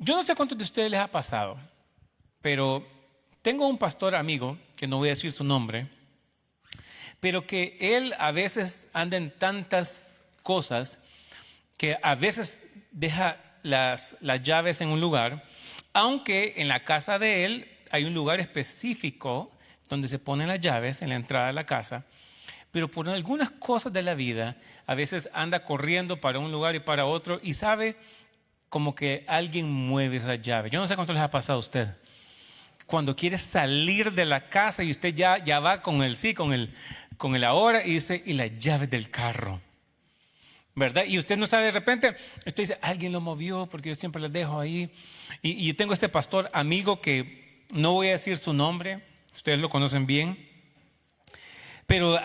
Yo no sé cuántos de ustedes les ha pasado, pero tengo un pastor amigo, que no voy a decir su nombre, pero que él a veces anda en tantas cosas que a veces deja las llaves en un lugar, aunque en la casa de él hay un lugar específico donde se ponen las llaves en la entrada de la casa, pero por algunas cosas de la vida a veces anda corriendo para un lugar y para otro y sabe como que alguien mueve esa llave. Yo no sé cuánto les ha pasado a usted. Cuando quiere salir de la casa y usted ya va con el ahora y dice, y las llaves del carro, ¿verdad? Y usted no sabe, de repente, usted dice, alguien lo movió porque yo siempre las dejo ahí. Y yo tengo este pastor amigo que no voy a decir su nombre, ustedes lo conocen bien, pero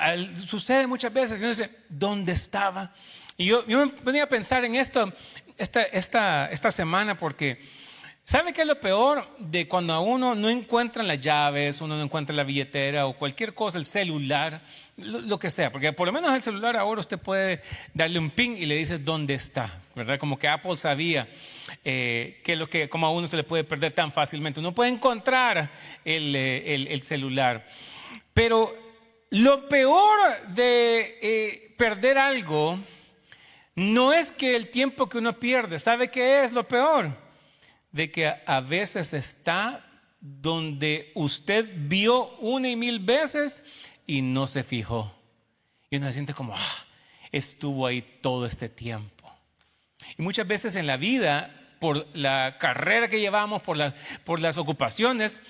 sucede muchas veces que uno dice, ¿dónde estaba? Y yo me venía a pensar en esto esta semana porque ¿sabe qué es lo peor de cuando a uno no encuentran las llaves, uno no encuentra la billetera o cualquier cosa, el celular, lo que sea? Porque por lo menos el celular ahora usted puede darle un ping y le dice dónde está, ¿verdad? Como que Apple sabía como a uno se le puede perder tan fácilmente. Uno puede encontrar el celular. Pero lo peor de perder algo no es que el tiempo que uno pierde. ¿Sabe qué es lo peor? De que a veces está donde usted vio una y mil veces y no se fijó. Y uno se siente como, estuvo ahí todo este tiempo. Y muchas veces en la vida, por la carrera que llevamos, por las ocupaciones,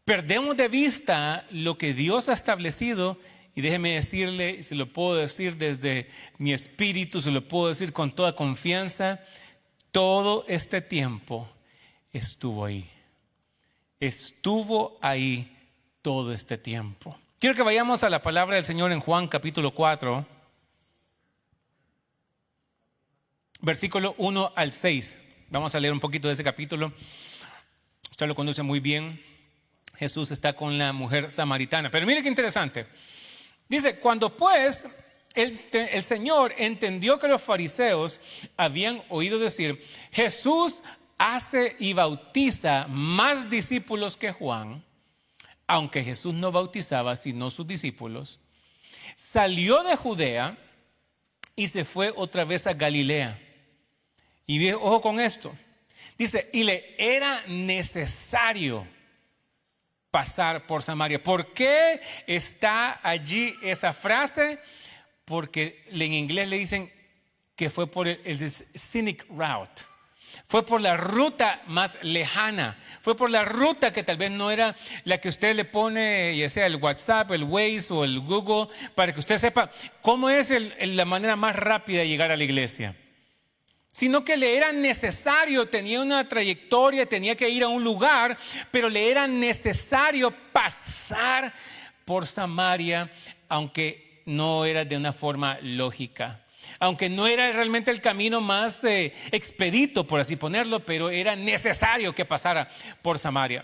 perdemos de vista lo que Dios ha establecido. Y déjeme decirle, se lo puedo decir desde mi espíritu, se lo puedo decir con toda confianza, todo este tiempo estuvo ahí. Estuvo ahí todo este tiempo. Quiero que vayamos a la palabra del Señor en Juan capítulo 4, versículo 1 al 6. Vamos a leer un poquito de ese capítulo. Usted lo conoce muy bien. Jesús está con la mujer samaritana. Pero mire qué interesante. Dice, cuando pues el Señor entendió que los fariseos habían oído decir, Jesús hace y bautiza más discípulos que Juan, aunque Jesús no bautizaba sino sus discípulos, salió de Judea y se fue otra vez a Galilea. Y ojo con esto, dice, y le era necesario pasar por Samaria. ¿Por qué está allí esa frase? Porque en inglés le dicen que fue por el scenic route. Fue por la ruta más lejana. Fue por la ruta que tal vez no era la que usted le pone, ya sea el WhatsApp, el Waze o el Google, para que usted sepa cómo es la manera más rápida de llegar a la iglesia. Sino que le era necesario, tenía una trayectoria, tenía que ir a un lugar, pero le era necesario pasar por Samaria, aunque no era de una forma lógica. Aunque no era realmente el camino más expedito, por así ponerlo, pero era necesario que pasara por Samaria.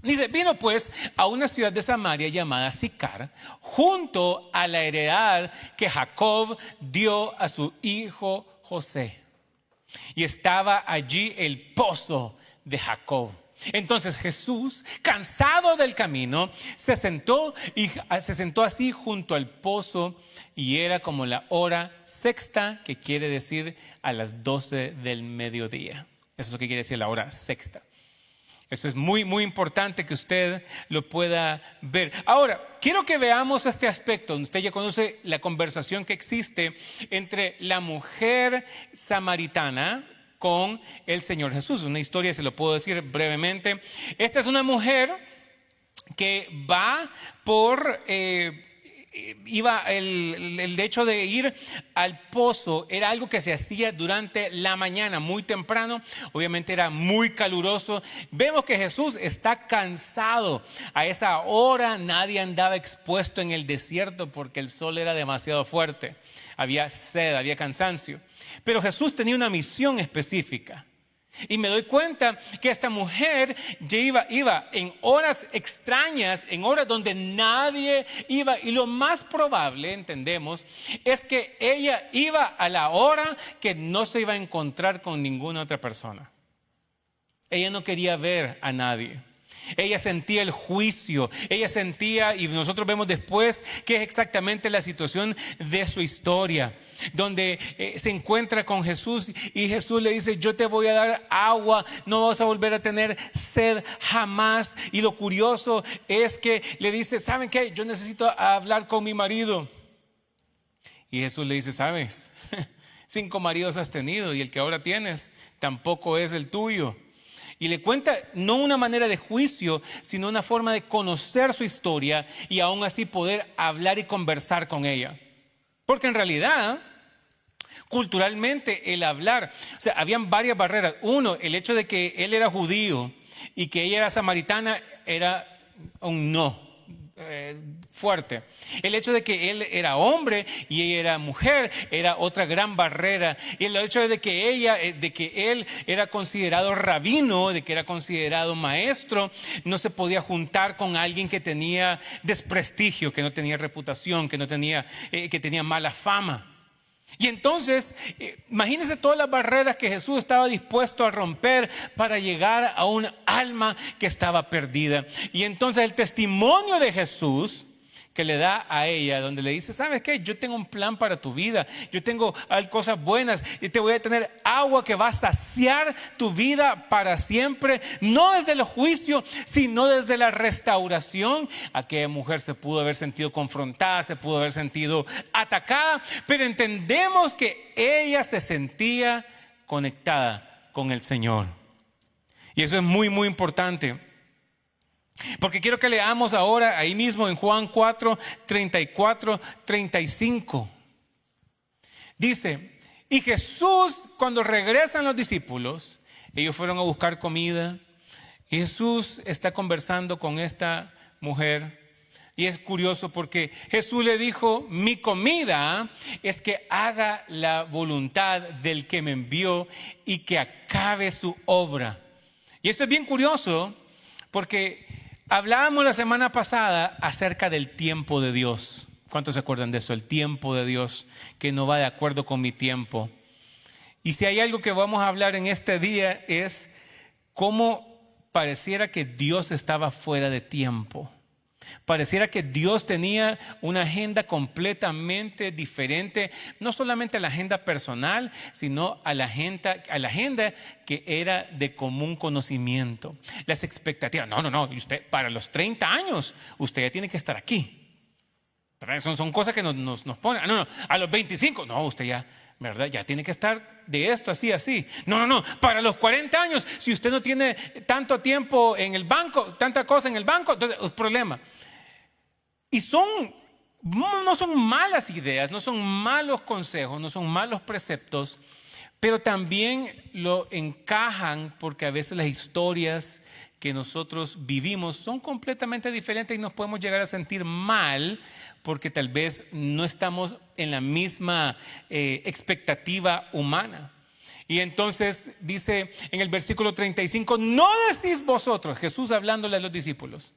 Dice, vino pues a una ciudad de Samaria llamada Sicar, junto a la heredad que Jacob dio a su hijo José. Y estaba allí el pozo de Jacob. Entonces Jesús, cansado del camino, se sentó así junto al pozo, y era como la hora sexta, que quiere decir a las 12 del mediodía. Eso es lo que quiere decir la hora sexta. Eso es muy, muy importante que usted lo pueda ver. Ahora, quiero que veamos este aspecto. Usted ya conoce la conversación que existe entre la mujer samaritana con el Señor Jesús. Una historia, se lo puedo decir brevemente. Esta es una mujer que va por... el hecho de ir al pozo era algo que se hacía durante la mañana, muy temprano. Obviamente era muy caluroso. Vemos que Jesús está cansado. A esa hora nadie andaba expuesto en el desierto porque el sol era demasiado fuerte. Había sed, había cansancio. Pero Jesús tenía una misión específica. Y me doy cuenta que esta mujer ya iba en horas extrañas, en horas donde nadie iba. Y lo más probable, entendemos, es que ella iba a la hora que no se iba a encontrar con ninguna otra persona. Ella no quería ver a nadie. Ella sentía el juicio, ella sentía, y nosotros vemos después que es exactamente la situación de su historia, donde se encuentra con Jesús y Jesús le dice: yo te voy a dar agua, no vas a volver a tener sed jamás. Y lo curioso es que le dice: ¿saben qué? Yo necesito hablar con mi marido. Y Jesús le dice: ¿sabes? 5 maridos has tenido y el que ahora tienes tampoco es el tuyo. Y le cuenta no una manera de juicio, sino una forma de conocer su historia y aún así poder hablar y conversar con ella. Porque en realidad, culturalmente, el hablar, o sea, habían varias barreras. Uno, el hecho de que él era judío y que ella era samaritana era un no. Fuerte. El hecho de que él era hombre y ella era mujer era otra gran barrera. Y el hecho de que él era considerado rabino, de que era considerado maestro, no se podía juntar con alguien que tenía desprestigio, que no tenía reputación, que tenía mala fama. Y entonces, imagínense todas las barreras que Jesús estaba dispuesto a romper para llegar a un alma que estaba perdida. Y entonces el testimonio de Jesús que le da a ella, donde le dice: ¿sabes qué? Yo tengo un plan para tu vida, yo tengo cosas buenas y te voy a tener agua que va a saciar tu vida para siempre, no desde el juicio, sino desde la restauración. Aquella mujer se pudo haber sentido confrontada, se pudo haber sentido atacada, pero entendemos que ella se sentía conectada con el Señor. Y eso es muy, muy importante. Porque quiero que leamos ahora ahí mismo en Juan 4, 34, 35. Dice: y Jesús, cuando regresan los discípulos, ellos fueron a buscar comida, y Jesús está conversando con esta mujer. Y es curioso porque Jesús le dijo: mi comida es que haga la voluntad del que me envió y que acabe su obra. Y esto es bien curioso porque hablábamos la semana pasada acerca del tiempo de Dios. ¿Cuántos se acuerdan de eso? El tiempo de Dios, que no va de acuerdo con mi tiempo. Y si hay algo que vamos a hablar en este día es cómo pareciera que Dios estaba fuera de tiempo. Pareciera que Dios tenía una agenda completamente diferente, no solamente a la agenda personal, sino a la agenda que era de común conocimiento. Las expectativas: no, usted para los 30 años, usted ya tiene que estar aquí. Son cosas que nos ponen. No, a los 25, no, usted ya, ¿verdad? Ya tiene que estar de esto, así. No, para los 40 años, si usted no tiene tanto tiempo en el banco, tanta cosa en el banco, entonces es problema. Y no son malas ideas, no son malos consejos, no son malos preceptos, pero también lo encajan porque a veces las historias que nosotros vivimos son completamente diferentes y nos podemos llegar a sentir mal porque tal vez no estamos en la misma expectativa humana. Y entonces dice en el versículo 35: no decís vosotros, Jesús hablándole a los discípulos,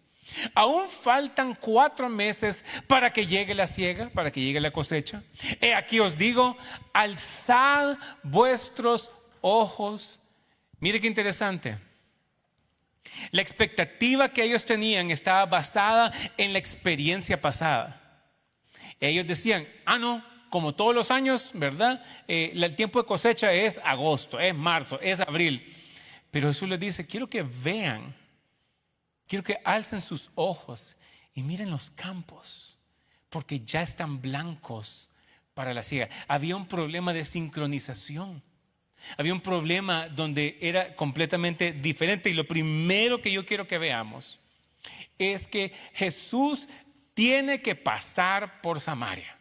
aún faltan 4 meses para que llegue la siega, para que llegue la cosecha. He aquí os digo: alzad vuestros ojos. Mire qué interesante. La expectativa que ellos tenían estaba basada en la experiencia pasada. Ellos decían: no, como todos los años, ¿verdad? El tiempo de cosecha es agosto, es marzo, es abril. Pero Jesús les dice: quiero que vean, quiero que alcen sus ojos y miren los campos, porque ya están blancos para la siega. Había un problema de sincronización. Había un problema donde era completamente diferente. Y lo primero que yo quiero que veamos es que Jesús tiene que pasar por Samaria.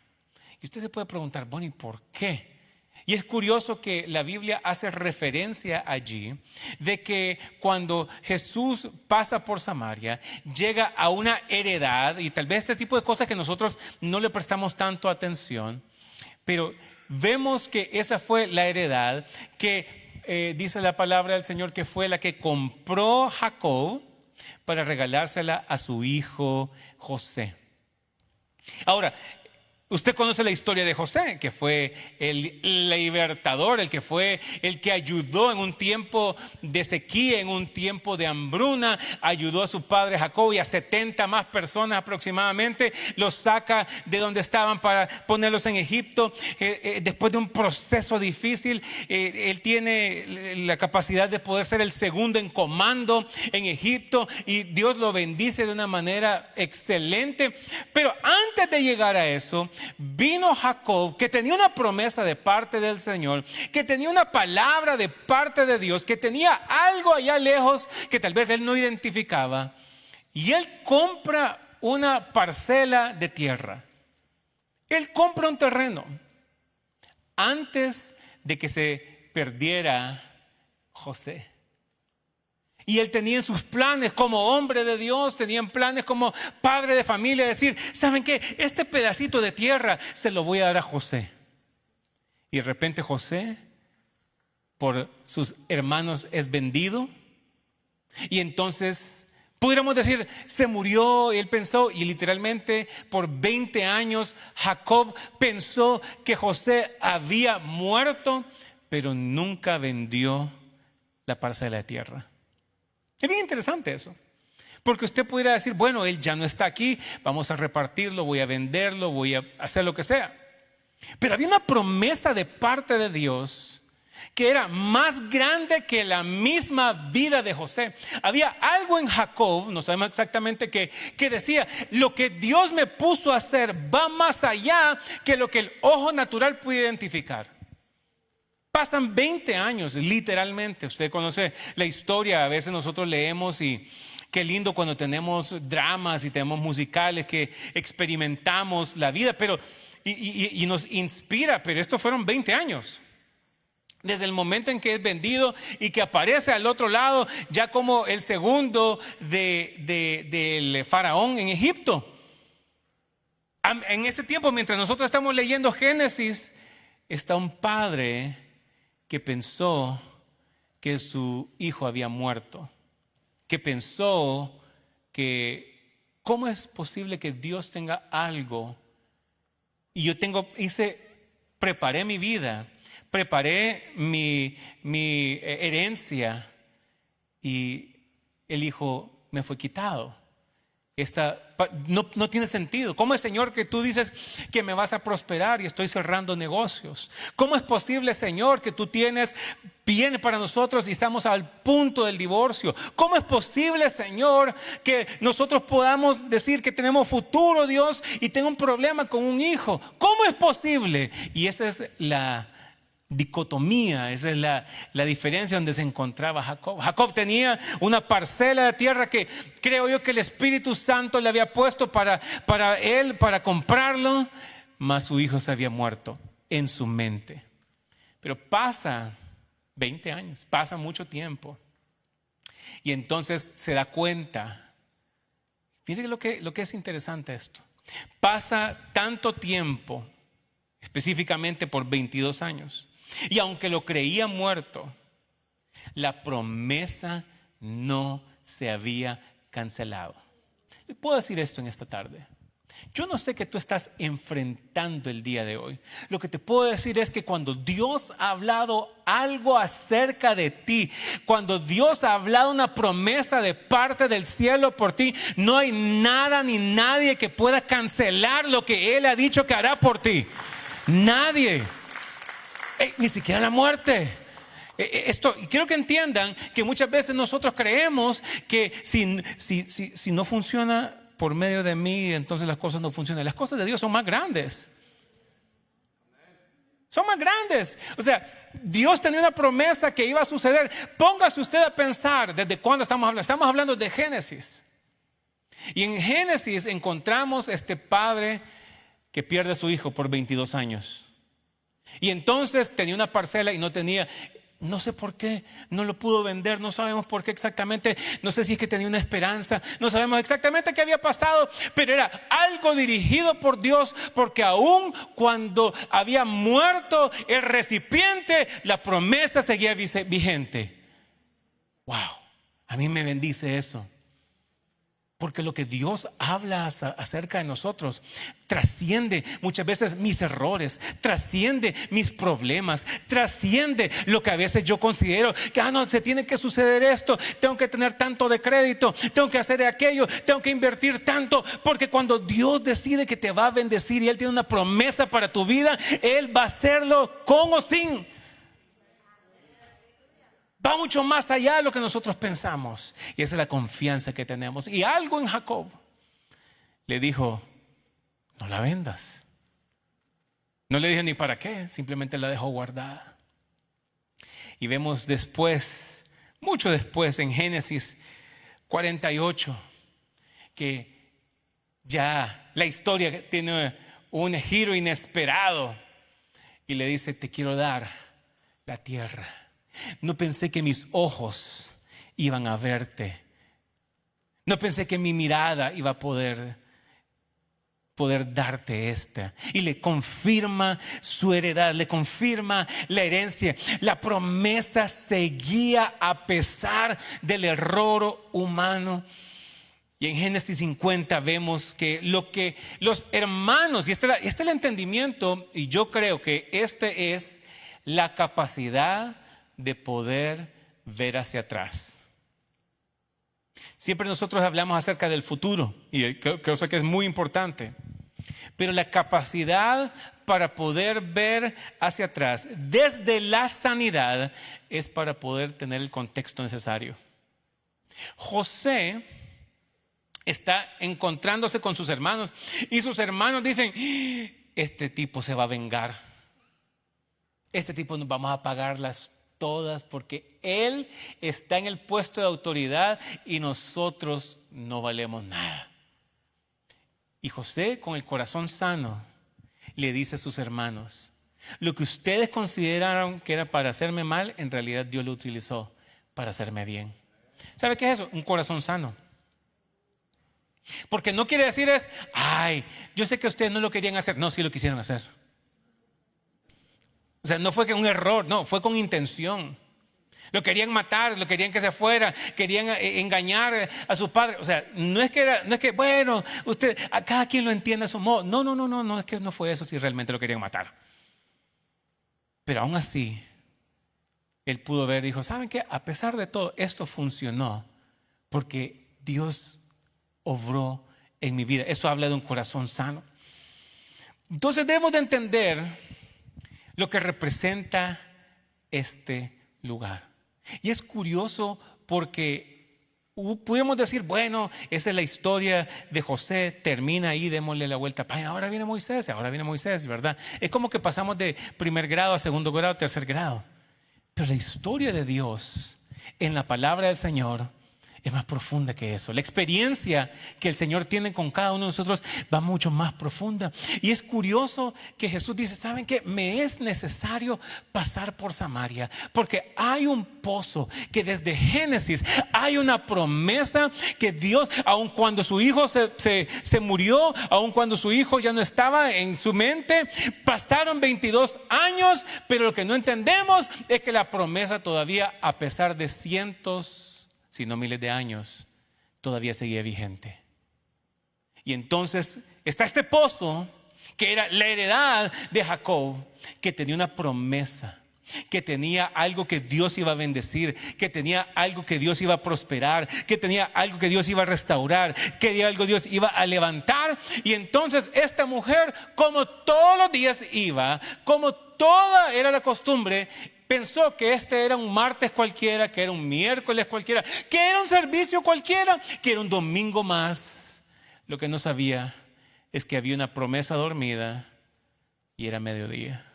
Y usted se puede preguntar: bueno, ¿y por qué? Y es curioso que la Biblia hace referencia allí de que cuando Jesús pasa por Samaria, llega a una heredad, y tal vez este tipo de cosas que nosotros no le prestamos tanto atención, pero vemos que esa fue la heredad que dice la palabra del Señor que fue la que compró Jacob para regalársela a su hijo José. Ahora, Usted conoce la historia de José, que fue el libertador, el que ayudó en un tiempo de sequía, en un tiempo de hambruna, ayudó a su padre Jacob y a 70 más personas aproximadamente, los saca de donde estaban para ponerlos en Egipto. Después de un proceso difícil, él tiene la capacidad de poder ser el segundo en comando en Egipto y Dios lo bendice de una manera excelente. Pero antes de llegar a eso, vino Jacob, que tenía una promesa de parte del Señor, que tenía una palabra de parte de Dios, que tenía algo allá lejos que tal vez él no identificaba, y él compra una parcela de tierra. Él compra un terreno antes de que se perdiera José. Y él tenía en sus planes como hombre de Dios, tenían planes como padre de familia, decir, ¿saben qué? Este pedacito de tierra se lo voy a dar a José. Y de repente José, por sus hermanos, es vendido. Y entonces, pudiéramos decir, se murió. Y él pensó, y literalmente por 20 años, Jacob pensó que José había muerto, pero nunca vendió la parcela de tierra. Es bien interesante eso, porque usted pudiera decir, bueno, él ya no está aquí, vamos a repartirlo, voy a venderlo, voy a hacer lo que sea. Pero había una promesa de parte de Dios que era más grande que la misma vida de José. Había algo en Jacob, no sabemos exactamente qué, que decía, lo que Dios me puso a hacer va más allá que lo que el ojo natural puede identificar. Pasan 20 años, literalmente. Usted conoce la historia, a veces nosotros leemos y qué lindo cuando tenemos dramas y tenemos musicales que experimentamos la vida, pero y nos inspira, pero estos fueron 20 años. Desde el momento en que es vendido y que aparece al otro lado ya como el segundo del faraón en Egipto. En ese tiempo, mientras nosotros estamos leyendo Génesis, está un padre que pensó que su hijo había muerto, que pensó que ¿cómo es posible que Dios tenga algo? Y yo preparé mi vida, preparé mi herencia y el hijo me fue quitado. No tiene sentido. ¿Cómo es, Señor, que tú dices que me vas a prosperar y estoy cerrando negocios? ¿Cómo es posible, Señor, que tú tienes bien para nosotros y estamos al punto del divorcio? ¿Cómo es posible, Señor, que nosotros podamos decir que tenemos futuro, Dios, y tengo un problema con un hijo? ¿Cómo es posible? Y esa es la dicotomía, esa es la diferencia donde se encontraba Jacob. Jacob tenía una parcela de tierra que creo yo que el Espíritu Santo le había puesto para él, para comprarlo, mas su hijo se había muerto en su mente. Pero pasa 20 años, pasa mucho tiempo y entonces se da cuenta. Mire lo que es interesante esto. Pasa tanto tiempo, específicamente por 22 años. Y aunque lo creía muerto, la promesa no se había cancelado. Le puedo decir esto en esta tarde. Yo no sé qué tú estás enfrentando el día de hoy. Lo que te puedo decir es que cuando Dios ha hablado algo acerca de ti, cuando Dios ha hablado una promesa de parte del cielo por ti, no hay nada ni nadie que pueda cancelar lo que Él ha dicho que hará por ti. Nadie. Ni siquiera la muerte. Quiero que entiendan que muchas veces nosotros creemos que si no funciona por medio de mí, entonces las cosas no funcionan. Las cosas de Dios son más grandes. Son más grandes. O sea, Dios tenía una promesa que iba a suceder. Póngase usted a pensar desde cuándo estamos hablando. Estamos hablando de Génesis. Y en Génesis encontramos este padre que pierde a su hijo por 22 años. Y entonces tenía una parcela y no sé por qué, no lo pudo vender, no sabemos por qué exactamente, no sé si es que tenía una esperanza, no sabemos exactamente qué había pasado, pero era algo dirigido por Dios, porque aún cuando había muerto el recipiente, la promesa seguía vigente. Wow, a mí me bendice eso. Porque lo que Dios habla acerca de nosotros trasciende muchas veces mis errores, trasciende mis problemas, trasciende lo que a veces yo considero que no, se tiene que suceder esto, tengo que tener tanto de crédito, tengo que hacer aquello, tengo que invertir tanto. Porque cuando Dios decide que te va a bendecir y Él tiene una promesa para tu vida, Él va a hacerlo con o sin. Va mucho más allá de lo que nosotros pensamos. Y esa es la confianza que tenemos. Y algo en Jacob le dijo: no la vendas. No le dije ni para qué, simplemente la dejó guardada. Y vemos después, mucho después, en Génesis 48, que ya la historia tiene un giro inesperado. Y le dice: te quiero dar la tierra. No pensé que mis ojos iban a verte. No pensé que mi mirada iba a poder darte esta. Y le confirma su heredad, le confirma la herencia. La promesa seguía a pesar del error humano. Y en Génesis 50 vemos que lo que los hermanos, y este es el entendimiento, y yo creo que este es la capacidad de poder ver hacia atrás. Siempre nosotros hablamos acerca del futuro, y cosa que es muy importante, pero la capacidad para poder ver hacia atrás desde la sanidad es para poder tener el contexto necesario. José está encontrándose con sus hermanos y sus hermanos dicen: este tipo se va a vengar, este tipo nos vamos a pagarlas todas porque él está en el puesto de autoridad y nosotros no valemos nada. Y José, con el corazón sano, le dice a sus hermanos: lo que ustedes consideraron que era para hacerme mal, en realidad Dios lo utilizó para hacerme bien. ¿Sabe qué es eso? Un corazón sano. Porque no quiere decir yo sé que ustedes no lo querían hacer. No, sí lo quisieron hacer. O sea, no fue que un error, no, fue con intención. Lo querían matar, lo querían que se fuera, querían engañar a su padre. O sea, no es que bueno, a cada quien lo entiende a su modo. No, es que no fue eso si realmente lo querían matar. Pero aún así, él pudo ver, dijo: ¿saben qué? A pesar de todo, esto funcionó porque Dios obró en mi vida. Eso habla de un corazón sano. Entonces debemos de entender lo que representa este lugar. Y es curioso porque pudiéramos decir: bueno, esa es la historia de José, termina ahí, démosle la vuelta. Ahora viene Moisés, ¿verdad? Es como que pasamos de primer grado a segundo grado a tercer grado. Pero la historia de Dios en la palabra del Señor es más profunda que eso. La experiencia que el Señor tiene con cada uno de nosotros va mucho más profunda. Y es curioso que Jesús dice: ¿saben qué? Me es necesario pasar por Samaria, porque hay un pozo que desde Génesis hay una promesa que Dios, aun cuando su hijo se murió, aun cuando su hijo ya no estaba en su mente, pasaron 22 años, pero lo que no entendemos es que la promesa todavía, a pesar de cientos, si no miles de años, todavía seguía vigente. Y entonces está este pozo que era la heredad de Jacob, que tenía una promesa, que tenía algo que Dios iba a bendecir, que tenía algo que Dios iba a prosperar, que tenía algo que Dios iba a restaurar, que tenía algo que Dios iba a levantar. Y entonces esta mujer, como todos los días iba, como toda era la costumbre, pensó que este era un martes cualquiera, que era un miércoles cualquiera, que era un servicio cualquiera, que era un domingo más. Lo que no sabía es que había una promesa dormida y era mediodía.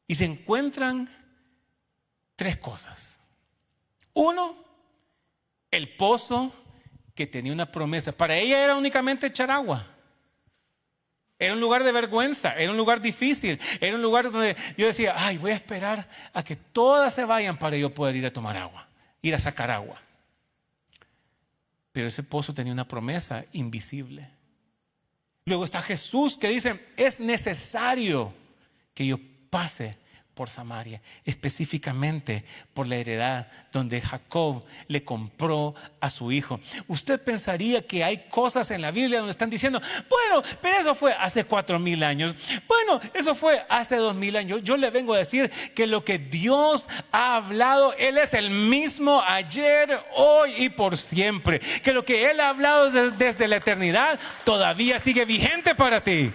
Y se encuentran tres cosas. Uno, el pozo que tenía una promesa. Para ella era únicamente echar agua. Era un lugar de vergüenza, era un lugar difícil, era un lugar donde yo decía: voy a esperar a que todas se vayan para yo poder ir a tomar agua, ir a sacar agua. Pero ese pozo tenía una promesa invisible. Luego está Jesús que dice: es necesario que yo pase por Samaria, específicamente por la heredad donde Jacob le compró a su hijo. Usted pensaría que hay cosas en la Biblia donde están diciendo, bueno, pero eso fue hace 4,000 años, bueno, eso fue hace 2,000 años. Yo le vengo a decir que lo que Dios ha hablado, Él es el mismo ayer, hoy y por siempre. Que lo que Él ha hablado desde la eternidad todavía sigue vigente para ti.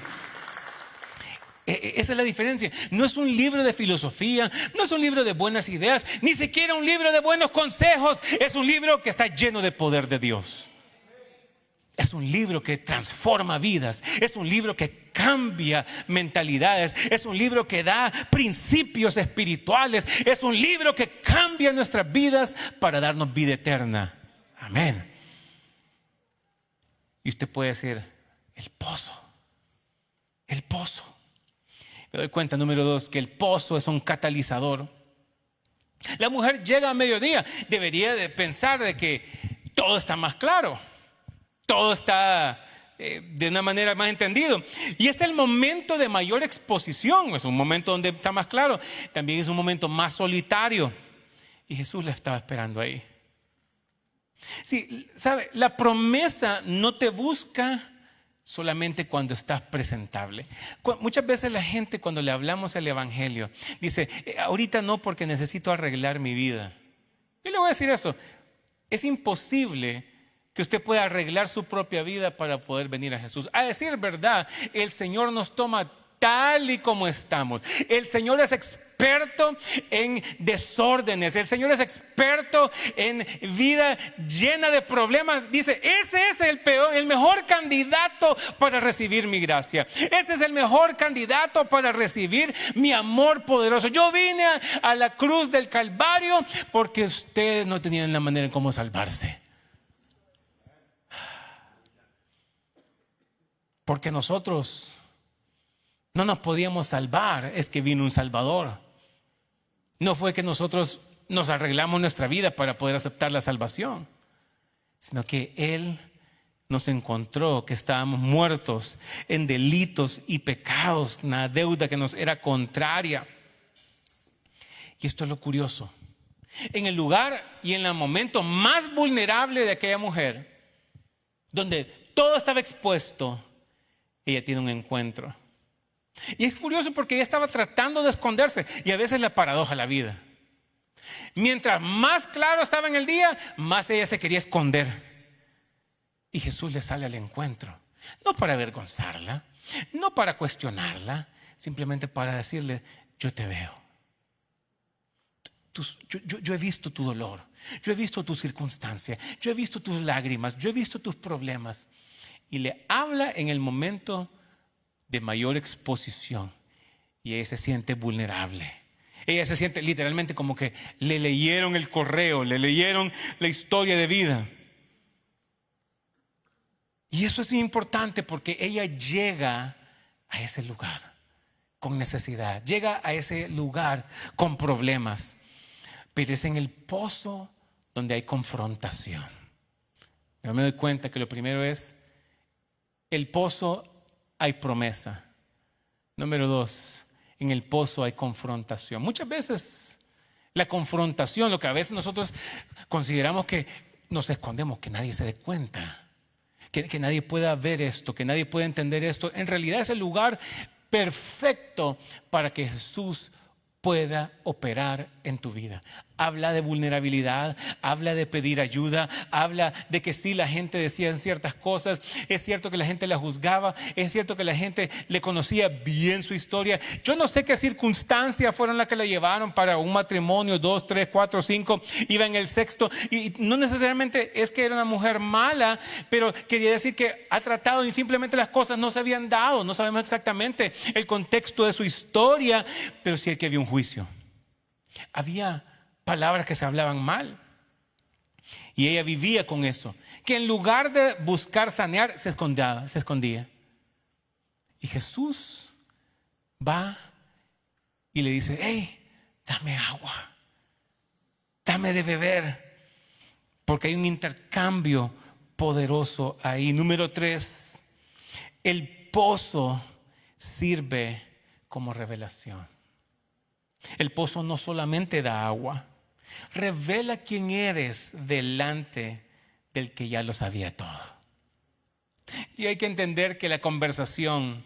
Esa es la diferencia. No es un libro de filosofía, no es un libro de buenas ideas, ni siquiera un libro de buenos consejos. Es un libro que está lleno de poder de Dios. Es un libro que transforma vidas. Es un libro que cambia mentalidades. Es un libro que da principios espirituales. Es un libro que cambia nuestras vidas para darnos vida eterna. Amén. Y usted puede decir, el pozo. El pozo. Me doy cuenta, número 2, que el pozo es un catalizador. La mujer llega a mediodía, debería de pensar de que todo está más claro, todo está de una manera más entendido. Y es el momento de mayor exposición, es un momento donde está más claro. También es un momento más solitario. Y Jesús la estaba esperando ahí. Sí, ¿sabe? La promesa no te busca solamente cuando estás presentable. Muchas veces la gente, cuando le hablamos el evangelio, dice, ahorita no, porque necesito arreglar mi vida. Yo le voy a decir eso, es imposible que usted pueda arreglar su propia vida para poder venir a Jesús. A decir verdad, el Señor nos toma tal y como estamos. El Señor es experto en desórdenes. El Señor es experto en vida llena de problemas. Dice, ese es el mejor candidato para recibir mi gracia. Ese es el mejor candidato para recibir mi amor poderoso. Yo vine a la cruz del Calvario porque ustedes no tenían la manera en cómo salvarse. Porque nosotros no nos podíamos salvar, es que vino un Salvador. No fue que nosotros nos arreglamos nuestra vida para poder aceptar la salvación, sino que Él nos encontró que estábamos muertos en delitos y pecados, una deuda que nos era contraria. Y esto es lo curioso. En el lugar y en el momento más vulnerable de aquella mujer, donde todo estaba expuesto, ella tiene un encuentro. Y es curioso porque ella estaba tratando de esconderse. Y a veces la paradoja de la vida. Mientras más claro estaba en el día, más ella se quería esconder. Y Jesús le sale al encuentro. No para avergonzarla, no para cuestionarla, simplemente para decirle, yo te veo. Yo he visto tu dolor, yo he visto tu circunstancia, yo he visto tus lágrimas, yo he visto tus problemas. Y le habla en el momento de mayor exposición. Y ella se siente vulnerable. Ella se siente literalmente como que le leyeron el correo, le leyeron la historia de vida. Y eso es importante porque ella llega a ese lugar con necesidad. Llega a ese lugar con problemas. Pero es en el pozo donde hay confrontación. Yo me doy cuenta que lo primero es el pozo hay promesa. Número 2, en el pozo hay confrontación. Muchas veces la confrontación, lo que a veces nosotros consideramos que nos escondemos, que nadie se dé cuenta, que nadie pueda ver esto, que nadie pueda entender esto, en realidad es el lugar perfecto para que Jesús pueda operar en tu vida. Habla de vulnerabilidad, habla de pedir ayuda, habla de que sí, la gente decía ciertas cosas, es cierto que la gente la juzgaba, es cierto que la gente le conocía bien su historia. Yo no sé qué circunstancias fueron las que la llevaron para un matrimonio, 2, 3, 4, 5, iba en el 6º, y no necesariamente es que era una mujer mala, pero quería decir que ha tratado y simplemente las cosas no se habían dado. No sabemos exactamente el contexto de su historia, pero sí que había un juicio. Había palabras que se hablaban mal. Y ella vivía con eso. Que en lugar de buscar sanear, se escondía. Y Jesús va y le dice, hey, dame agua. Dame de beber. Porque hay un intercambio poderoso ahí. Número 3, el pozo sirve como revelación. El pozo no solamente da agua, revela quién eres delante del que ya lo sabía todo. Y hay que entender que la conversación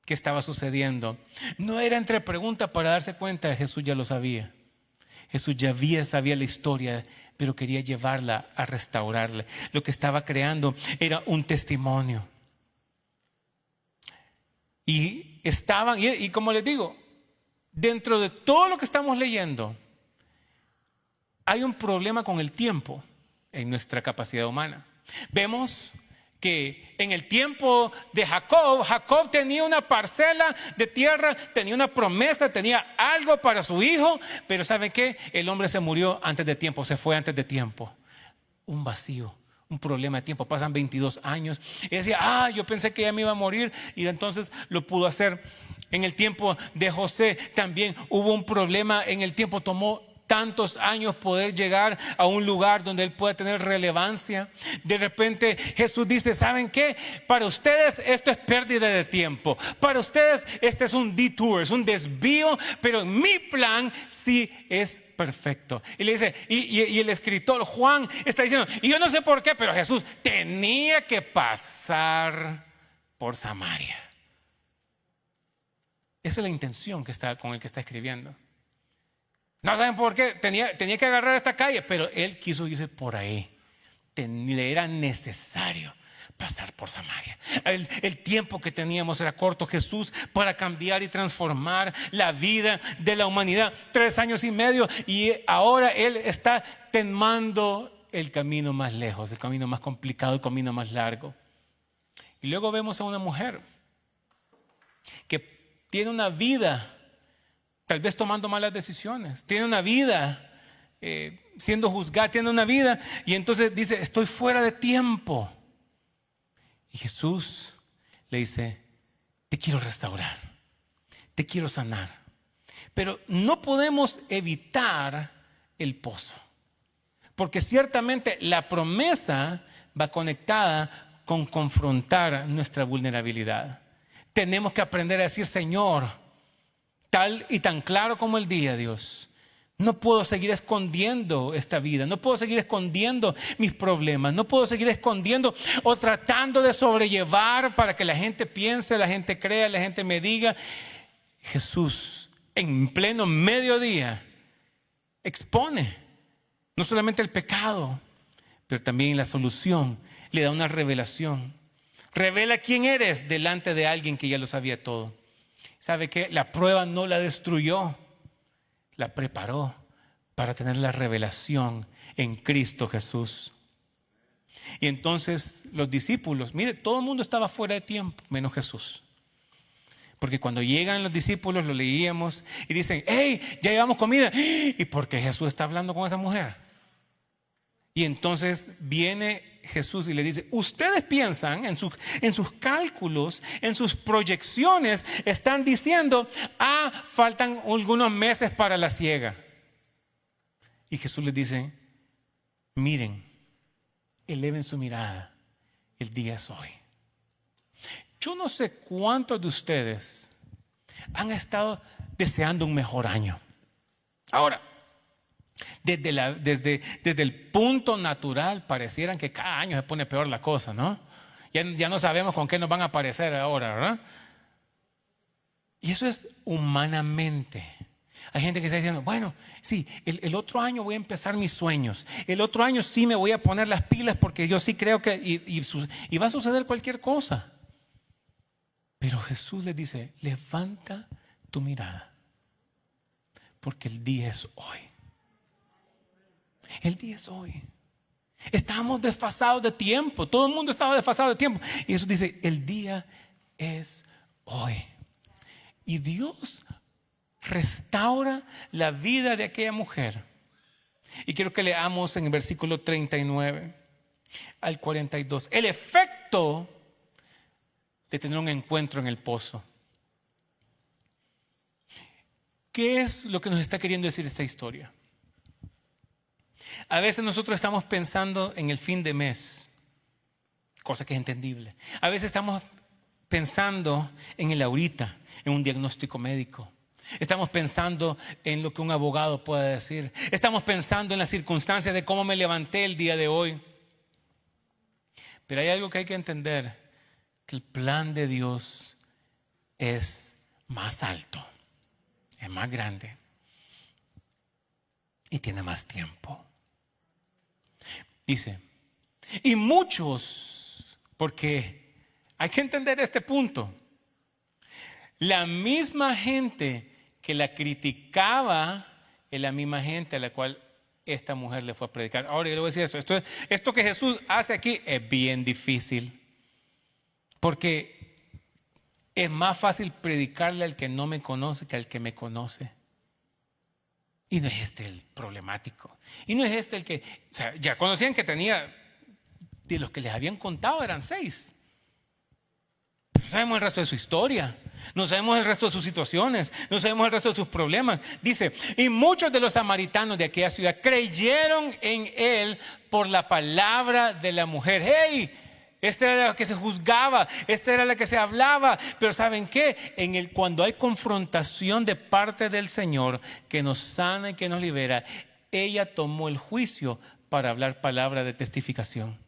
que estaba sucediendo no era entre preguntas para darse cuenta. Jesús ya lo sabía. Jesús ya sabía la historia, pero quería llevarla a restaurarle. Lo que estaba creando era un testimonio. Y estaban, y como les digo, dentro de todo lo que estamos leyendo, hay un problema con el tiempo en nuestra capacidad humana. Vemos que en el tiempo de Jacob tenía una parcela de tierra, tenía una promesa, tenía algo para su hijo, pero ¿sabe qué? El hombre se murió antes de tiempo, se fue antes de tiempo. Un vacío, un problema de tiempo. Pasan 22 años y decía, yo pensé que ya me iba a morir, y entonces lo pudo hacer. En el tiempo de José también hubo un problema. En el tiempo tomó tantos años poder llegar a un lugar donde él pueda tener relevancia. De repente Jesús dice, ¿saben qué? Para ustedes esto es pérdida de tiempo. Para ustedes este es un detour, es un desvío, pero mi plan sí es perfecto. Y le dice, y el escritor Juan está diciendo, y yo no sé por qué, pero Jesús tenía que pasar por Samaria. Esa es la intención con el que está escribiendo. No saben por qué, tenía que agarrar esta calle, pero él quiso irse por ahí. Le era necesario pasar por Samaria. El tiempo que teníamos era corto. Jesús, para cambiar y transformar la vida de la humanidad, 3 años y medio, y ahora él está tomando el camino más lejos, el camino más complicado, el camino más largo. Y luego vemos a una mujer que tiene una vida tal vez tomando malas decisiones, tiene una vida siendo juzgada, tiene una vida, y entonces dice, estoy fuera de tiempo. Y Jesús le dice, te quiero restaurar, te quiero sanar, pero no podemos evitar el pozo, porque ciertamente la promesa va conectada con confrontar nuestra vulnerabilidad. Tenemos que aprender a decir, Señor, tal y tan claro como el día, Dios, no puedo seguir escondiendo esta vida, no puedo seguir escondiendo mis problemas, no puedo seguir escondiendo o tratando de sobrellevar para que la gente piense, la gente crea, la gente me diga. Jesús, en pleno mediodía, expone no solamente el pecado, pero también la solución. Le da una revelación. Revela quién eres delante de alguien que ya lo sabía todo. ¿Sabe qué? La prueba no la destruyó, la preparó para tener la revelación en Cristo Jesús. Y entonces los discípulos, mire, todo el mundo estaba fuera de tiempo, menos Jesús. Porque cuando llegan los discípulos, lo leíamos y dicen, hey, ya llevamos comida. ¿Y por qué Jesús está hablando con esa mujer? Y entonces viene Jesús y le dice, ustedes piensan en sus cálculos, en sus proyecciones, están diciendo, faltan algunos meses para la siega. Y Jesús les dice, miren, eleven su mirada, el día es hoy. Yo no sé cuántos de ustedes han estado deseando un mejor año. Ahora, desde el punto natural parecieran que cada año se pone peor la cosa, ¿no? Ya no sabemos con qué nos van a aparecer ahora, ¿verdad? Y eso es humanamente. Hay gente que está diciendo, bueno, sí, el otro año voy a empezar mis sueños. El otro año sí me voy a poner las pilas porque yo sí creo que y va a suceder cualquier cosa. Pero Jesús les dice, levanta tu mirada porque el día es hoy. El día es hoy. Estamos desfasados de tiempo. Todo el mundo estaba desfasado de tiempo. Y Jesús dice, el día es hoy. Y Dios restaura la vida de aquella mujer. Y quiero que leamos en el versículo 39 al 42. El efecto de tener un encuentro en el pozo. ¿Qué es lo que nos está queriendo decir esta historia? A veces nosotros estamos pensando en el fin de mes, cosa que es entendible. A veces estamos pensando en el ahorita, en un diagnóstico médico. Estamos pensando en lo que un abogado pueda decir. Estamos pensando en las circunstancias de cómo me levanté el día de hoy. Pero hay algo que hay que entender, que el plan de Dios es más alto, es más grande y tiene más tiempo. Dice, y muchos, porque hay que entender este punto, la misma gente que la criticaba es la misma gente a la cual esta mujer le fue a predicar. Ahora yo le voy a decir eso. Esto que Jesús hace aquí es bien difícil. Porque es más fácil predicarle al que no me conoce que al que me conoce. Y no es este el problemático. Y no es este el que, o sea, ya conocían que tenía, de los que les habían contado eran 6. No sabemos el resto de su historia, no sabemos el resto de sus situaciones, no sabemos el resto de sus problemas. Dice, y muchos de los samaritanos de aquella ciudad creyeron en él por la palabra de la mujer. ¡Hey! Esta era la que se juzgaba, esta era la que se hablaba. Pero ¿saben qué? Cuando hay confrontación de parte del Señor que nos sana y que nos libera, ella tomó el juicio para hablar palabra de testificación,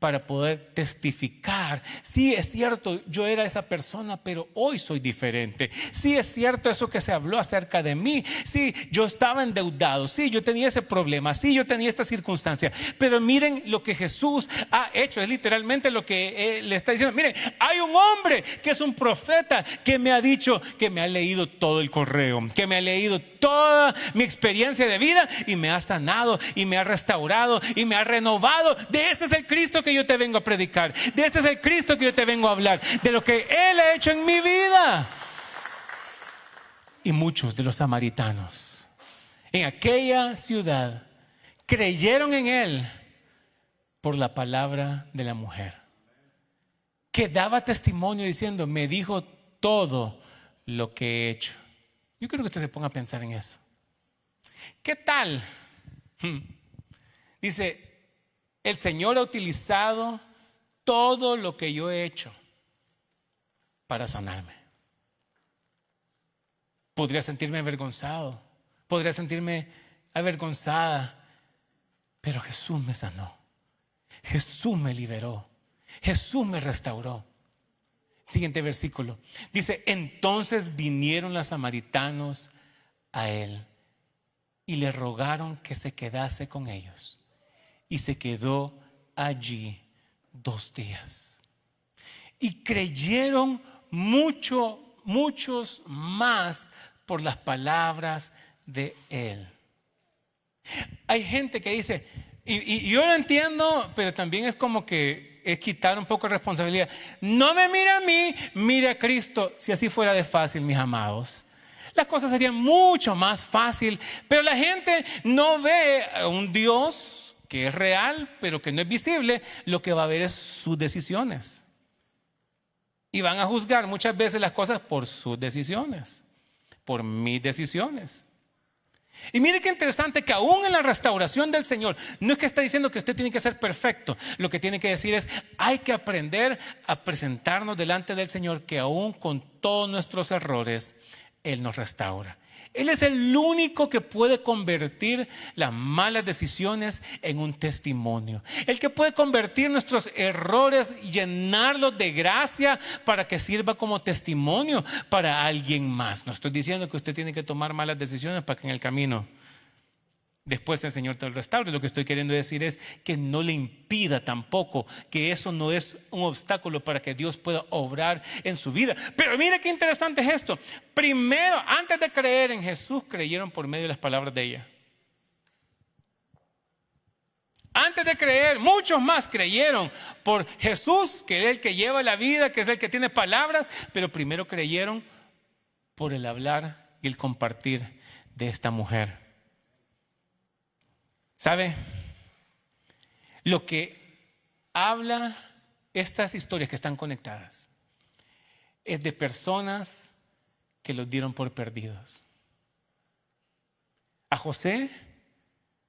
para poder testificar. Sí, es cierto, yo era esa persona, pero hoy soy diferente. Sí, es cierto eso que se habló acerca de mí. Sí, yo estaba endeudado. Sí, yo tenía ese problema. Sí, yo tenía esta circunstancia. Pero miren lo que Jesús ha hecho. Es literalmente lo que le está diciendo. Miren, hay un hombre que es un profeta que me ha dicho, que me ha leído todo el correo, que me ha leído toda mi experiencia de vida y me ha sanado y me ha restaurado y me ha renovado. De este es el Cristo que yo te vengo a predicar, de este es el Cristo que yo te vengo a hablar, de lo que Él ha hecho en mi vida. Y muchos de los samaritanos en aquella ciudad creyeron en Él por la palabra de la mujer, que daba testimonio diciendo, me dijo todo lo que he hecho. Yo quiero que usted se ponga a pensar en eso. ¿Qué tal? Dice, el Señor ha utilizado todo lo que yo he hecho para sanarme. Podría sentirme avergonzado, podría sentirme avergonzada, pero Jesús me sanó, Jesús me liberó, Jesús me restauró. Siguiente versículo. Dice, entonces vinieron los samaritanos a él y le rogaron que se quedase con ellos. Y se quedó allí 2 días. Y creyeron muchos más por las palabras de él. Hay gente que dice, y yo lo entiendo, pero también es como que es quitar un poco de responsabilidad. No me mire a mí, mire a Cristo. Si así fuera de fácil, mis amados, las cosas serían mucho más fácil. Pero la gente no ve a un Dios que es real, pero que no es visible. Lo que va a ver es sus decisiones. Y van a juzgar muchas veces las cosas por sus decisiones, por mis decisiones. Y mire qué interesante que aún en la restauración del Señor, no es que está diciendo que usted tiene que ser perfecto. Lo que tiene que decir es, hay que aprender a presentarnos delante del Señor, que aún con todos nuestros errores, Él nos restaura. Él es el único que puede convertir las malas decisiones en un testimonio. El que puede convertir nuestros errores y llenarlos de gracia para que sirva como testimonio para alguien más. No estoy diciendo que usted tiene que tomar malas decisiones para que en el camino después el Señor te lo restaure. Lo que estoy queriendo decir es que no le impida tampoco, que eso no es un obstáculo para que Dios pueda obrar en su vida. Pero mire qué interesante es esto. Primero, antes de creer en Jesús, creyeron por medio de las palabras de ella. Antes de creer, muchos más creyeron por Jesús, que es el que lleva la vida, que es el que tiene palabras, pero primero creyeron por el hablar y el compartir de esta mujer. ¿Sabe? Lo que habla estas historias que están conectadas es de personas que los dieron por perdidos. A José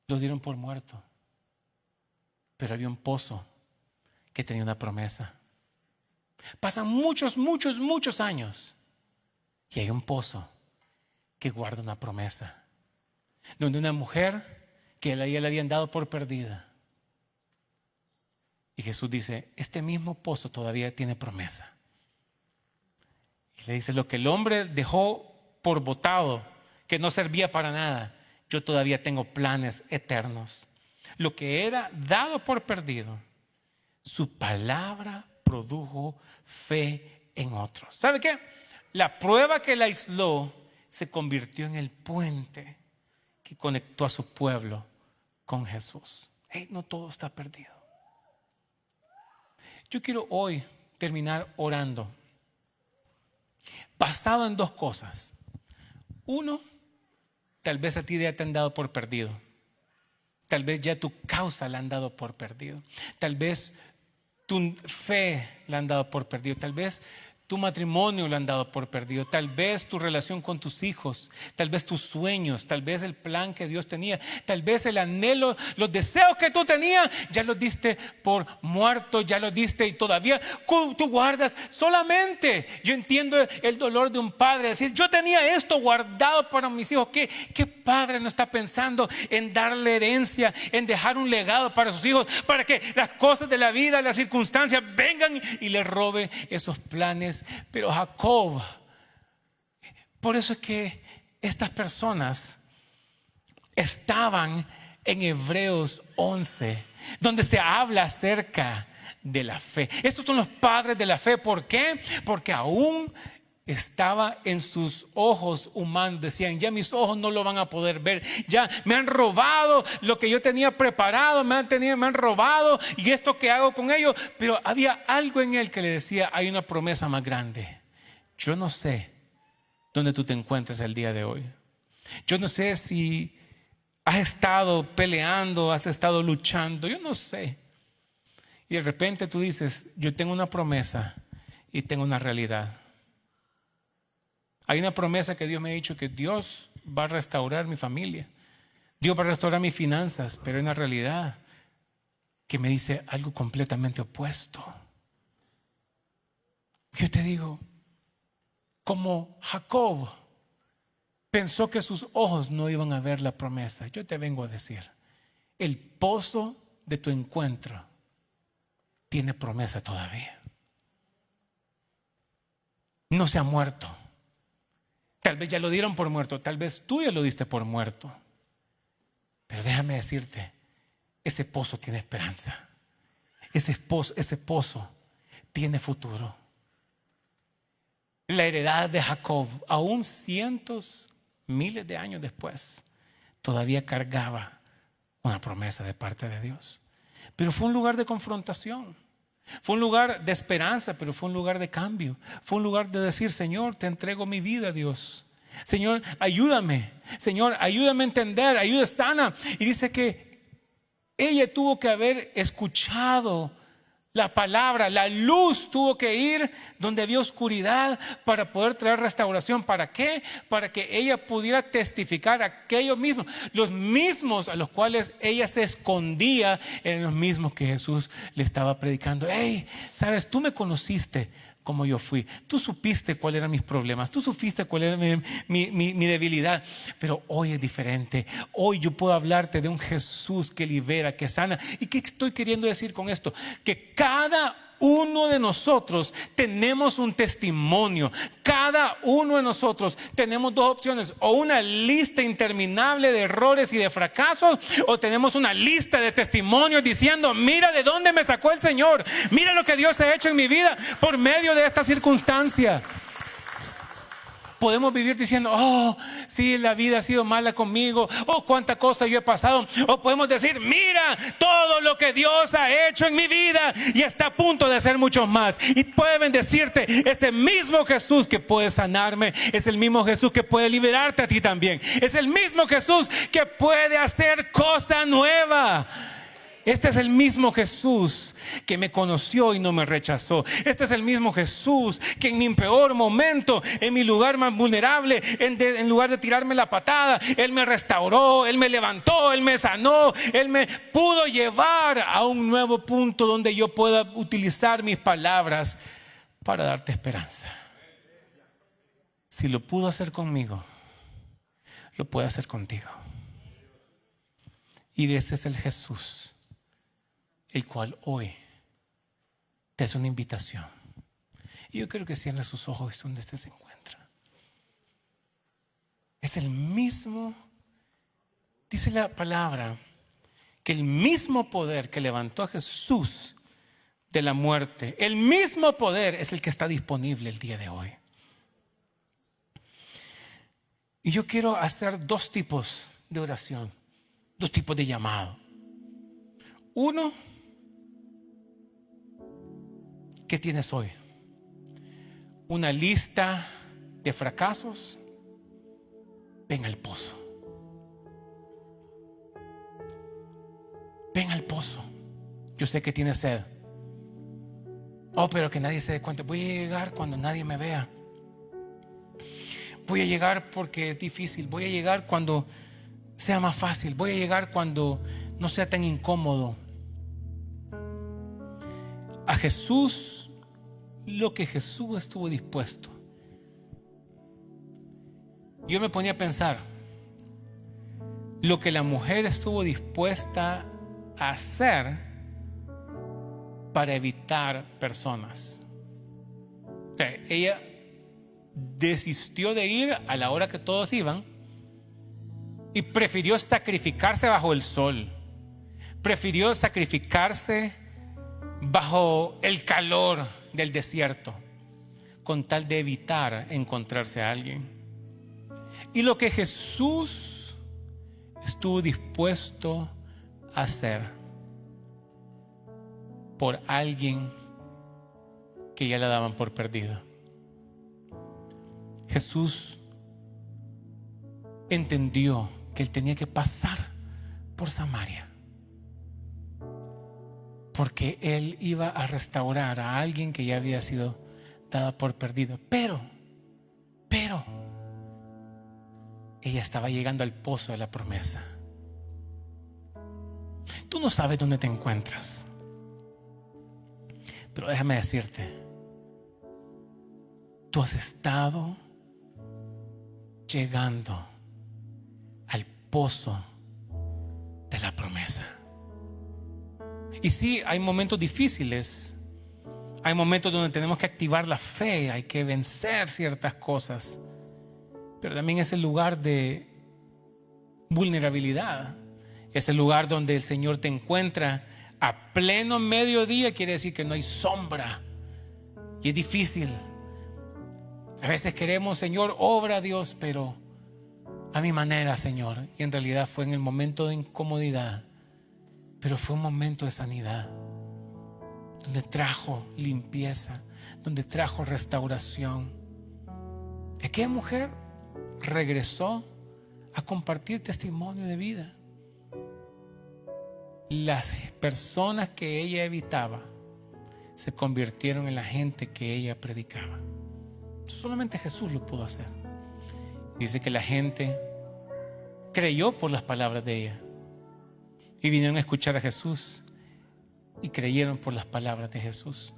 los dieron por muerto, pero había un pozo que tenía una promesa. Pasan muchos años y hay un pozo que guarda una promesa. Donde una mujer que a ella le habían dado por perdida. Y Jesús dice, este mismo pozo todavía tiene promesa. Y le dice, lo que el hombre dejó por botado, que no servía para nada, yo todavía tengo planes eternos. Lo que era dado por perdido, su palabra produjo fe en otros. ¿Sabe qué? La prueba que la aisló se convirtió en el puente que conectó a su pueblo con Jesús. Hey, no todo está perdido. Yo quiero hoy terminar orando basado en dos cosas. Uno, tal vez a ti ya te han dado por perdido. Tal vez ya tu causa la han dado por perdido. Tal vez tu fe la han dado por perdido. Tal vez tu matrimonio lo han dado por perdido. Tal vez tu relación con tus hijos. Tal vez tus sueños. Tal vez el plan que Dios tenía. Tal vez el anhelo, los deseos que tú tenías, ya los diste por muertos. Ya los diste y todavía tú guardas. Solamente yo entiendo el dolor de un padre. Decir, yo tenía esto guardado para mis hijos. ¿Qué padre no está pensando en darle herencia, en dejar un legado para sus hijos, para que las cosas de la vida, las circunstancias vengan y les robe esos planes? Pero Jacob, por eso es que estas personas estaban en Hebreos 11, donde se habla acerca de la fe. Estos son los padres de la fe. ¿Por qué? Porque aún estaba en sus ojos humanos. Decían, ya mis ojos no lo van a poder ver. Ya me han robado lo que yo tenía preparado. Me han robado. Y esto que hago con ellos. Pero había algo en él que le decía, hay una promesa más grande. Yo no sé dónde tú te encuentras el día de hoy. Yo no sé si has estado peleando, has estado luchando. Yo no sé. Y de repente tú dices, yo tengo una promesa y tengo una realidad. Hay una promesa que Dios me ha dicho, que Dios va a restaurar mi familia. Dios va a restaurar mis finanzas, pero hay una realidad que me dice algo completamente opuesto. Yo te digo, como Jacob pensó que sus ojos no iban a ver la promesa, yo te vengo a decir, el pozo de tu encuentro tiene promesa todavía. No se ha muerto. Tal vez ya lo dieron por muerto, tal vez tú ya lo diste por muerto. Pero déjame decirte, ese pozo tiene esperanza. Ese pozo tiene futuro. La heredad de Jacob, aún cientos, miles de años después, todavía cargaba una promesa de parte de Dios. Pero fue un lugar de confrontación. Fue un lugar de esperanza, pero fue un lugar de cambio. Fue un lugar de decir, Señor, te entrego mi vida, Dios. Señor, ayúdame. Señor, ayúdame a entender, ayuda sana. Y dice que ella tuvo que haber escuchado la palabra, la luz tuvo que ir donde había oscuridad para poder traer restauración. ¿Para qué? Para que ella pudiera testificar a aquellos mismos. Los mismos a los cuales ella se escondía eran los mismos que Jesús le estaba predicando. Hey, sabes, tú me conociste como yo fui. Tú supiste cuáles eran mis problemas. Tú supiste cuál era mi debilidad. Pero hoy es diferente. Hoy yo puedo hablarte de un Jesús que libera, que sana. ¿Y qué estoy queriendo decir con esto? Que cada uno de nosotros tenemos un testimonio. Cada uno de nosotros tenemos dos opciones: o una lista interminable de errores y de fracasos, o tenemos una lista de testimonios diciendo, mira de dónde me sacó el Señor, mira lo que Dios ha hecho en mi vida por medio de esta circunstancia. Podemos vivir diciendo, oh, sí, la vida ha sido mala conmigo, oh, cuánta cosa yo he pasado. O podemos decir, mira todo lo que Dios ha hecho en mi vida y está a punto de hacer mucho más. Y puede bendecirte. Este mismo Jesús que puede sanarme es el mismo Jesús que puede liberarte a ti también. Es el mismo Jesús que puede hacer cosa nueva. Este es el mismo Jesús que me conoció y no me rechazó. Este es el mismo Jesús que en mi peor momento, en mi lugar más vulnerable, en lugar de tirarme la patada, Él me restauró, Él me levantó, Él me sanó, Él me pudo llevar a un nuevo punto donde yo pueda utilizar mis palabras para darte esperanza. Si lo pudo hacer conmigo, lo puede hacer contigo. Y ese es el Jesús, el cual hoy te hace una invitación. Y yo quiero que cierre sus ojos donde usted se encuentra. Es el mismo, dice la palabra, que el mismo poder que levantó a Jesús de la muerte, el mismo poder es el que está disponible el día de hoy. Y yo quiero hacer dos tipos de oración, dos tipos de llamado. Uno, ¿qué tienes hoy? ¿Una lista de fracasos? Ven al pozo. Ven al pozo. Yo sé que tienes sed. Oh, pero que nadie se dé cuenta. Voy a llegar cuando nadie me vea. Voy a llegar porque es difícil. Voy a llegar cuando sea más fácil. Voy a llegar cuando no sea tan incómodo. A Jesús, lo que Jesús estuvo dispuesto. Yo me ponía a pensar lo que la mujer estuvo dispuesta a hacer para evitar personas. O sea, ella desistió de ir a la hora que todos iban y prefirió sacrificarse bajo el sol, prefirió sacrificarse bajo el calor del desierto con tal de evitar encontrarse a alguien. Y lo que Jesús estuvo dispuesto a hacer por alguien que ya la daban por perdida. Jesús entendió que él tenía que pasar por Samaria, porque él iba a restaurar a alguien que ya había sido dada por perdida. Pero ella estaba llegando al pozo de la promesa. Tú no sabes dónde te encuentras, pero déjame decirte, tú has estado llegando al pozo de la promesa. Y sí, hay momentos difíciles, hay momentos donde tenemos que activar la fe, hay que vencer ciertas cosas, pero también es el lugar de vulnerabilidad, es el lugar donde el Señor te encuentra a pleno mediodía. Quiere decir que no hay sombra y es difícil. A veces queremos, Señor, obra Dios, pero a mi manera, Señor. Y en realidad fue en el momento de incomodidad, pero fue un momento de sanidad, donde trajo limpieza, donde trajo restauración. Aquella mujer regresó a compartir testimonio de vida. Las personas que ella evitaba se convirtieron en la gente que ella predicaba. Solamente Jesús lo pudo hacer. Dice que la gente creyó por las palabras de ella y vinieron a escuchar a Jesús y creyeron por las palabras de Jesús.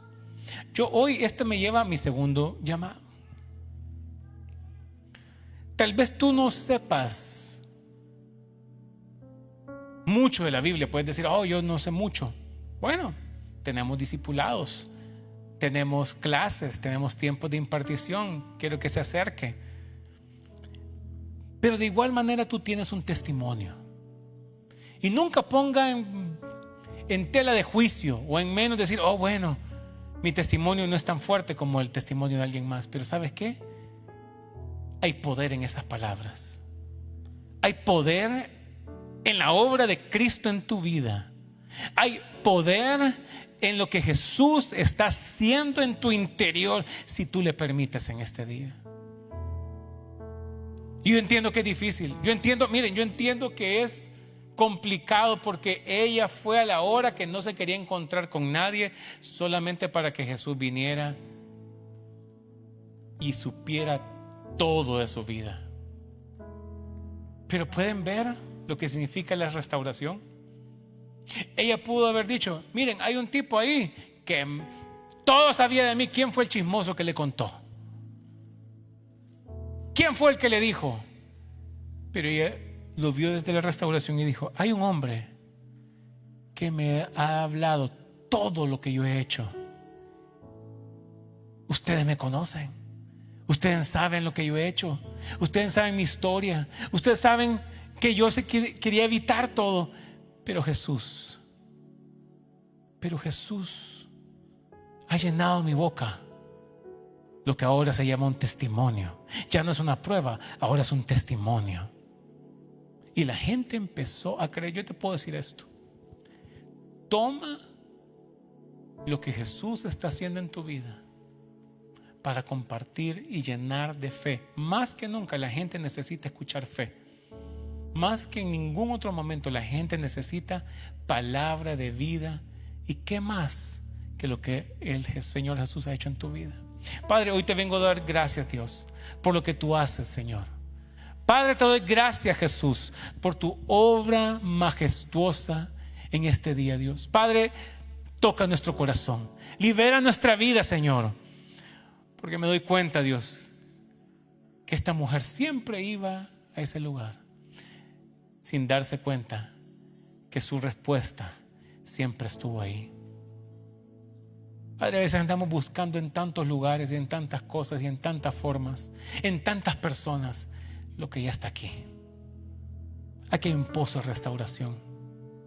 Yo hoy, me lleva a mi segundo llamado. Tal vez tú no sepas mucho de la Biblia. Puedes decir, oh, yo no sé mucho. Bueno, tenemos discipulados, tenemos clases, tenemos tiempos de impartición. Quiero que se acerque. Pero de igual manera tú tienes un testimonio. Y nunca ponga en tela de juicio o en menos decir, oh, bueno, mi testimonio no es tan fuerte como el testimonio de alguien más. Pero ¿sabes qué? Hay poder en esas palabras. Hay poder en la obra de Cristo en tu vida. Hay poder en lo que Jesús está haciendo en tu interior si tú le permites en este día. Y yo entiendo que es difícil. Yo entiendo que es complicado porque ella fue a la hora que no se quería encontrar con nadie, solamente para que Jesús viniera y supiera todo de su vida. Pero ¿pueden ver lo que significa la restauración? Ella pudo haber dicho, miren, hay un tipo ahí que todo sabía de mí. ¿Quién fue el chismoso que le contó? ¿Quién fue el que le dijo? Pero ella lo vio desde la restauración y dijo: hay un hombre que me ha hablado todo lo que yo he hecho. Ustedes me conocen, ustedes saben lo que yo he hecho, ustedes saben mi historia, ustedes saben que yo quería evitar todo, pero Jesús ha llenado mi boca. Lo que ahora se llama un testimonio. Ya no es una prueba, ahora es un testimonio. Y la gente empezó a creer. Yo te puedo decir esto: toma lo que Jesús está haciendo en tu vida para compartir y llenar de fe. Más que nunca la gente necesita escuchar fe. Más que en ningún otro momento la gente necesita palabra de vida. ¿Y qué más que lo que el Señor Jesús ha hecho en tu vida? Padre, hoy te vengo a dar gracias, Dios, por lo que tú haces, Señor. Padre, te doy gracias, Jesús, por tu obra majestuosa en este día, Dios. Padre, toca nuestro corazón, libera nuestra vida, Señor, porque me doy cuenta, Dios, que esta mujer siempre iba a ese lugar sin darse cuenta que su respuesta siempre estuvo ahí. Padre, a veces andamos buscando en tantos lugares y en tantas cosas y en tantas formas, en tantas personas, lo que ya está aquí. Aquí hay un pozo de restauración.